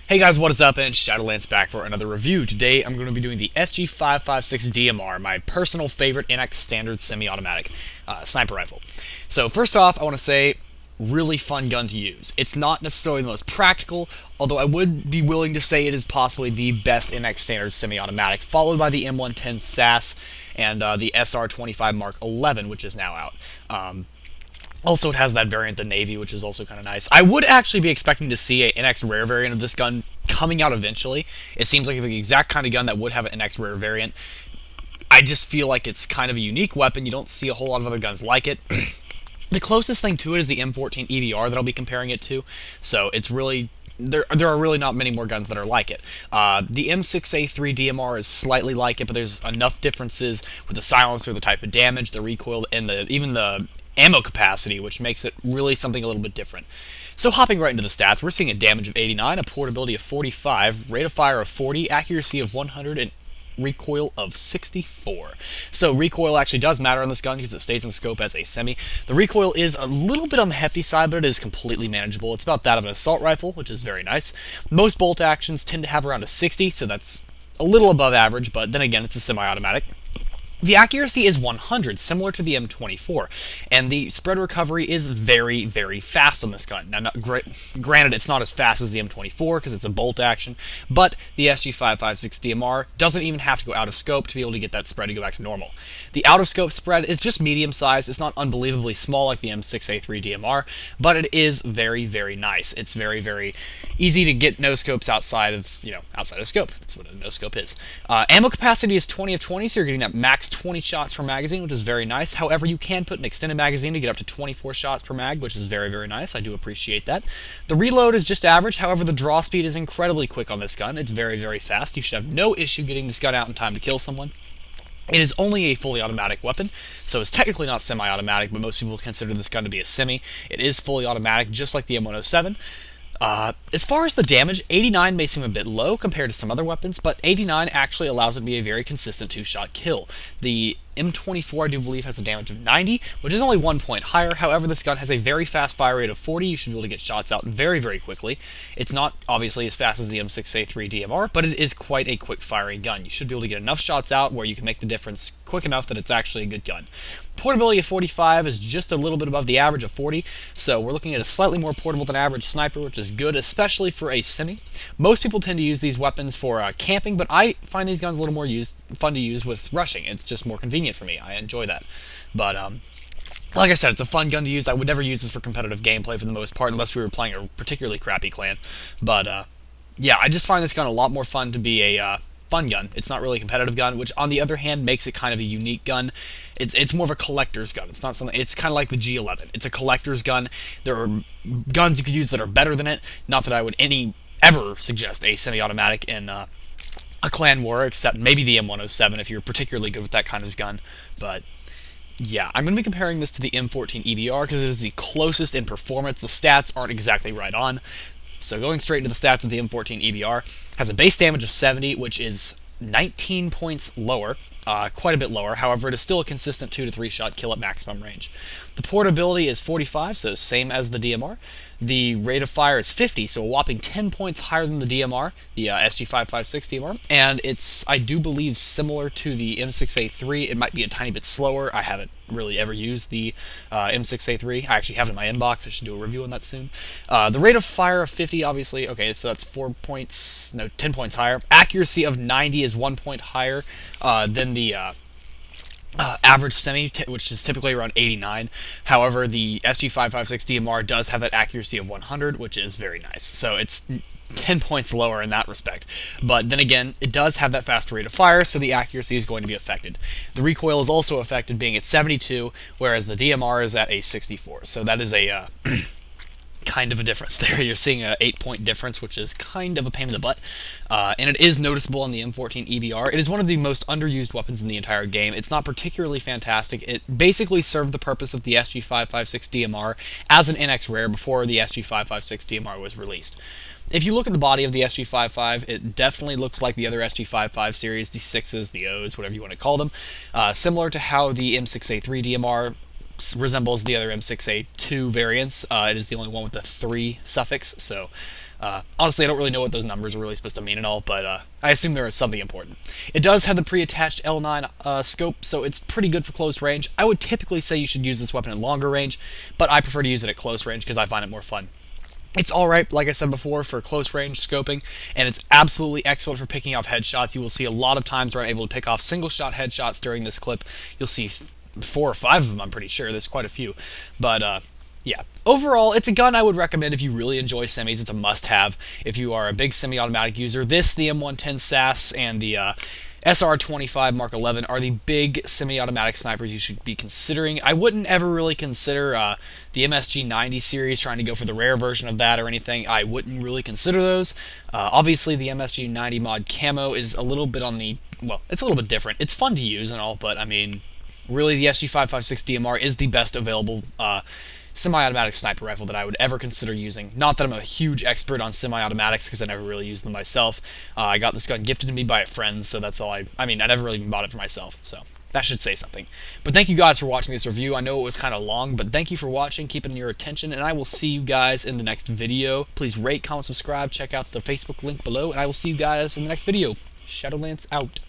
Hey guys, what is up? And Shadolance back for another review. Today I'm going to be doing the SG556 DMR, my personal favorite NX standard semi-automatic sniper rifle. So first off, I want to say, really fun gun to use. It's not necessarily the most practical, although I would be willing to say it is possibly the best NX standard semi-automatic, followed by the M110 SAS and the SR25 Mark 11, which is now out. Also, it has that variant, the Navy, which is also kind of nice. I would actually be expecting to see a NX Rare variant of this gun coming out eventually. It seems like the exact kind of gun that would have an NX Rare variant. I just feel like it's kind of a unique weapon. You don't see a whole lot of other guns like it. The closest thing to it is the M14 EBR that I'll be comparing it to. So it's really... There are really not many more guns that are like it. The M6A3 DMR is slightly like it, but there's enough differences with the silencer, the type of damage, the recoil, and even the ammo capacity, which makes it really something a little bit different. So hopping right into the stats, we're seeing a damage of 89, a portability of 45, rate of fire of 40, accuracy of 100, and recoil of 64. So recoil actually does matter on this gun because it stays in scope as a semi. The recoil is a little bit on the hefty side, but it is completely manageable. It's about that of an assault rifle, which is very nice. Most bolt actions tend to have around a 60, so that's a little above average, but then again, it's a semi-automatic. The accuracy is 100, similar to the M24, and the spread recovery is very, very fast on this gun. Now, granted, it's not as fast as the M24 because it's a bolt action, but the SG556 DMR doesn't even have to go out of scope to be able to get that spread to go back to normal. The out of scope spread is just medium sized. It's not unbelievably small like the M6A3 DMR, but it is very, very nice. It's very, very easy to get no scopes outside of scope. That's what a no scope is. Ammo capacity is 20 of 20, so you're getting that max 20 shots per magazine, which is very nice. However, you can put an extended magazine to get up to 24 shots per mag, which is very, very nice. I do appreciate that. The reload is just average. However, the draw speed is incredibly quick on this gun. It's very, very fast. You should have no issue getting this gun out in time to kill someone. It is only a fully automatic weapon, so it's technically not semi-automatic, but most people consider this gun to be a semi. It is fully automatic, just like the M107. As far as the damage, 89 may seem a bit low compared to some other weapons, but 89 actually allows it to be a very consistent 2-shot kill. The M24, I do believe, has a damage of 90, which is only 1 point higher. However, this gun has a very fast fire rate of 40. You should be able to get shots out very, very quickly. It's not, obviously, as fast as the M6A3 DMR, but it is quite a quick firing gun. You should be able to get enough shots out where you can make the difference quick enough that it's actually a good gun. Portability of 45 is just a little bit above the average of 40, so we're looking at a slightly more portable than average sniper, which is good, especially for a semi. Most people tend to use these weapons for camping, but I find these guns a little more fun to use with rushing. It's just more convenient for me. I enjoy that. But like I said, it's a fun gun to use. I would never use this for competitive gameplay for the most part, unless we were playing a particularly crappy clan. But yeah, I just find this gun a lot more fun to be a fun gun. It's not really a competitive gun, which on the other hand makes it kind of a unique gun. It's more of a collector's gun. It's not something. It's kind of like the G11. It's a collector's gun. There are guns you could use that are better than it. Not that I would ever suggest a semi-automatic in a clan war, except maybe the M107 if you're particularly good with that kind of gun. But yeah, I'm going to be comparing this to the M14 EBR because it is the closest in performance. The stats aren't exactly right on. So going straight into the stats of the M14 EBR, has a base damage of 70, which is 19 points lower, quite a bit lower. However, it is still a consistent 2 to 3 shot kill at maximum range. The portability is 45, so same as the DMR. The rate of fire is 50, so a whopping 10 points higher than the DMR, the SG556 DMR. And it's, I do believe, similar to the M6A3. It might be a tiny bit slower. I haven't really ever used the M6A3. I actually have it in my inbox. I should do a review on that soon. The rate of fire of 50, obviously, okay, so that's 10 points higher. Accuracy of 90 is 1 point higher than the average semi, which is typically around 89. However, the SG556 DMR does have that accuracy of 100, which is very nice. So it's 10 points lower in that respect. But then again, it does have that fast rate of fire, so the accuracy is going to be affected. The recoil is also affected, being at 72, whereas the DMR is at a 64. So that is a kind of a difference there. You're seeing a 8-point difference, which is kind of a pain in the butt. And it is noticeable on the M14 EBR. It is one of the most underused weapons in the entire game. It's not particularly fantastic. It basically served the purpose of the SG556 DMR as an NX Rare before the SG556 DMR was released. If you look at the body of the SG55, it definitely looks like the other SG55 series, the 6s, the Os, whatever you want to call them. Similar to how the M6A3 DMR resembles the other M6A2 variants. It is the only one with the 3 suffix, so Honestly, I don't really know what those numbers are really supposed to mean at all, but I assume there is something important. It does have the pre-attached L9 scope, so it's pretty good for close range. I would typically say you should use this weapon at longer range, but I prefer to use it at close range because I find it more fun. It's alright, like I said before, for close range scoping, and it's absolutely excellent for picking off headshots. You will see a lot of times where I'm able to pick off single shot headshots during this clip. You'll see 4 or 5 of them, I'm pretty sure. There's quite a few. But, yeah. Overall, it's a gun I would recommend if you really enjoy semis. It's a must-have if you are a big semi-automatic user. This, the M110 SAS, and the SR25 Mark 11 are the big semi-automatic snipers you should be considering. I wouldn't ever really consider the MSG90 series, trying to go for the rare version of that or anything. I wouldn't really consider those. Obviously, the MSG90 mod camo is a little bit on the, well, it's a little bit different. It's fun to use and all, but I mean, really the SG556 DMR is the best available semi-automatic sniper rifle that I would ever consider using. Not that I'm a huge expert on semi-automatics, because I never really used them myself. I got this gun gifted to me by a friend, so that's all I mean, I never really even bought it for myself, so that should say something. But thank you guys for watching this review. I know it was kind of long, but thank you for watching, keeping your attention, and I will see you guys in the next video. Please rate, comment, subscribe, check out the Facebook link below, and I will see you guys in the next video. Shadolance out.